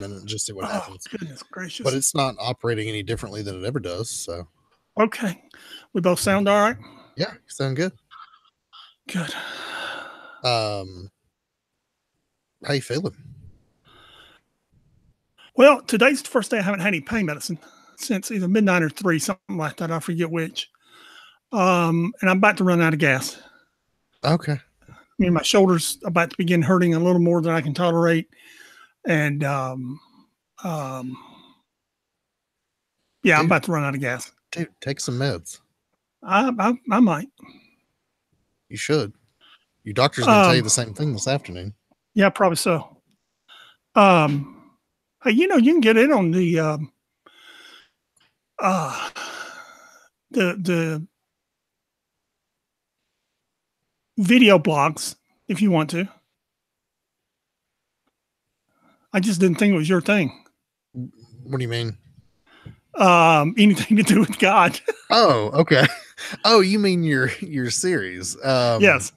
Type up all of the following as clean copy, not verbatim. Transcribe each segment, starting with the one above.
and just see what Oh, happens. goodness gracious. But it's not operating any differently than it ever does. So, okay. We both sound all right? yeah, you sound good. Good. How you feeling? Well, today's the first day I haven't had any pain medicine since either midnight or 3, something like that. I forget which. And I'm about to run out of gas. Okay. I mean, my shoulder's about to begin hurting a little more than I can tolerate. And yeah, Dude, I'm about to run out of gas. Dude, take some meds. I might. You should. Your doctor's going to tell you the same thing this afternoon. Yeah, probably so. Hey, you can get in on the video blogs if you want to. I just didn't think it was your thing. What do you mean? Anything to do with God. Oh, okay. Oh, you mean your series? Yes.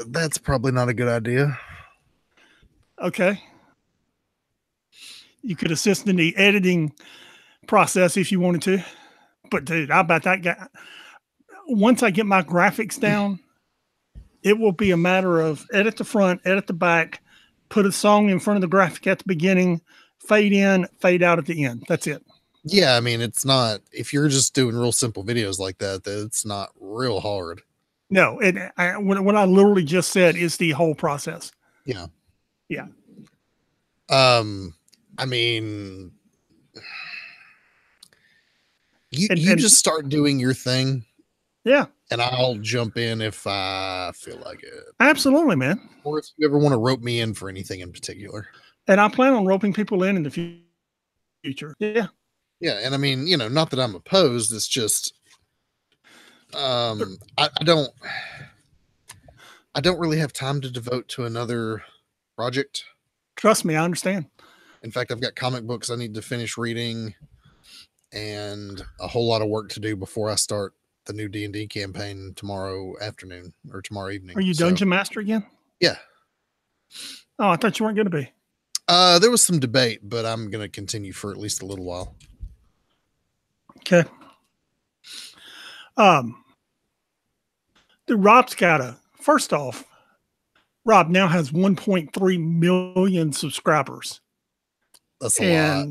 That's probably not a good idea. Okay. You could assist in the editing process if you wanted to, but dude, I bet that guy. Once I get my graphics down, it will be a matter of edit the front, edit the back, put a song in front of the graphic at the beginning, fade in, fade out at the end. That's it. Yeah, I mean, it's not, if you're just doing real simple videos like that, it's not real hard. No, what I literally just said is the whole process. Yeah. Yeah. I mean, you just start doing your thing. Yeah. And I'll jump in if I feel like it. Absolutely, man. Or if you ever want to rope me in for anything in particular. And I plan on roping people in the future. Yeah. Yeah. And I mean, not that I'm opposed. It's just, I don't really have time to devote to another project. Trust me, I understand. In fact, I've got comic books I need to finish reading and a whole lot of work to do before I start the new D&D campaign tomorrow afternoon or tomorrow evening. Are you Dungeon Master again? Yeah. Oh, I thought you weren't going to be. There was some debate, but I'm going to continue for at least a little while. Okay. Rob's first off, Rob now has 1.3 million subscribers. That's a lot.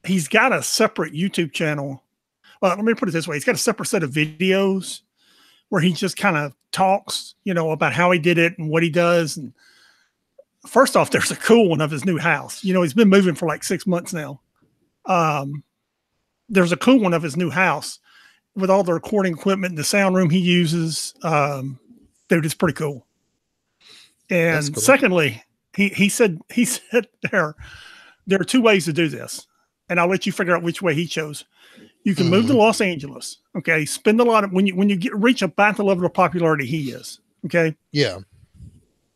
He's got a separate YouTube channel. Well, let me put it this way. He's got a separate set of videos where he just kind of talks, about how he did it and what he does. And first off, there's a cool one of his new house. He's been moving for like 6 months now. There's a cool one of his new house with all the recording equipment and the sound room he uses. Dude, it's pretty cool. And cool. Secondly, he said there are 2 ways to do this. And I'll let you figure out which way he chose. You can move to Los Angeles. Okay. Spend a lot of, when you reach about the level of popularity he is. Okay. Yeah.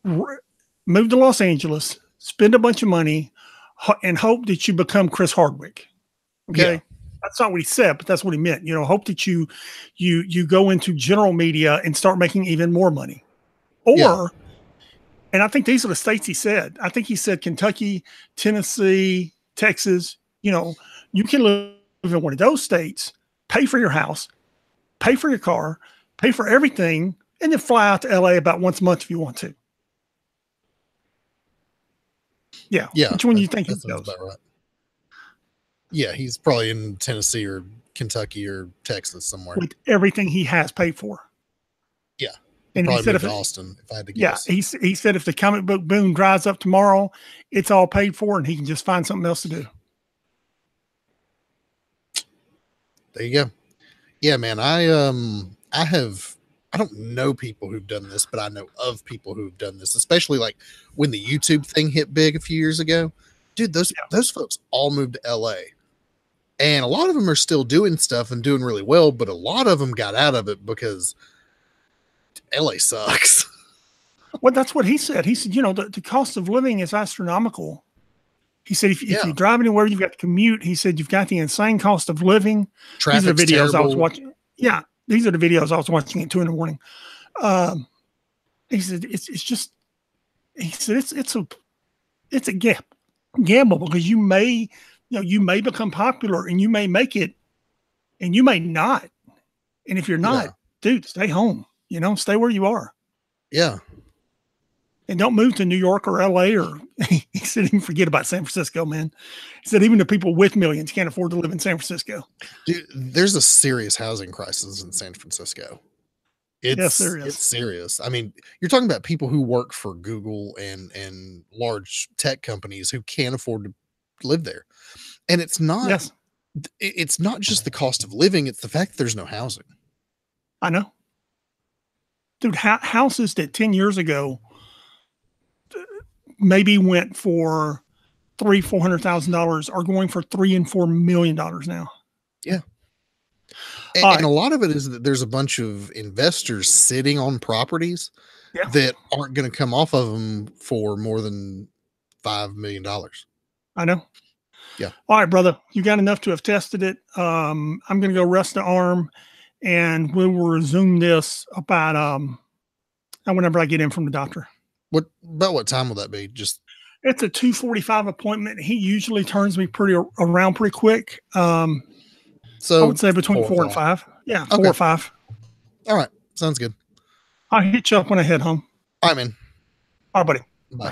Move to Los Angeles, spend a bunch of money, and hope that you become Chris Hardwick. Okay. Yeah. That's not what he said, but that's what he meant. Hope that you go into general media and start making even more money. Or, and I think these are the states he said. I think he said Kentucky, Tennessee, Texas. You can live in one of those states, pay for your house, pay for your car, pay for everything, and then fly out to LA about once a month if you want to. Yeah. Which one do you think he goes? About right. Yeah, he's probably in Tennessee or Kentucky or Texas somewhere. With everything he has paid for. Yeah. And he said Austin, if I had to guess. Yeah, he said if the comic book boom dries up tomorrow, it's all paid for and he can just find something else to do. There you go. Yeah, man. I don't know people who've done this, but I know of people who've done this, especially like when the YouTube thing hit big a few years ago. Dude, those folks all moved to LA. And a lot of them are still doing stuff and doing really well, but a lot of them got out of it because LA sucks. Well, that's what he said. He said, the cost of living is astronomical. He said, if you drive anywhere, you've got to commute. He said, you've got the insane cost of living. Traffic's these are the videos terrible. I was watching. Yeah. These are the videos I was watching at 2 a.m. He said, it's just, He said it's a gamble because you may become popular and you may make it and you may not. And if you're not, Yeah. dude, stay home, stay where you are. Yeah. And don't move to New York or LA or he said even forget about San Francisco, man. He said even the people with millions can't afford to live in San Francisco. Dude, there's a serious housing crisis in San Francisco. Yes, there is. It's serious. I mean, you're talking about people who work for Google and large tech companies who can't afford to live there. And it's not just the cost of living, it's the fact that there's no housing. I know. Dude, houses that 10 years ago maybe went for $300,000-$400,000 are going for $3 and $4 million now. Yeah. And a lot of it is that there's a bunch of investors sitting on properties that aren't going to come off of them for more than $5 million. I know. Yeah. All right, brother. You got enough to have tested it. I'm going to go rest the arm and we will resume this about whenever I get in from the doctor. What time will that be? It's a 2:45 appointment. He usually turns me around pretty quick. So I would say between 4 and 5. Yeah, 4 or 5. All right. Sounds good. I'll hit you up when I head home. All right, man. All right, buddy.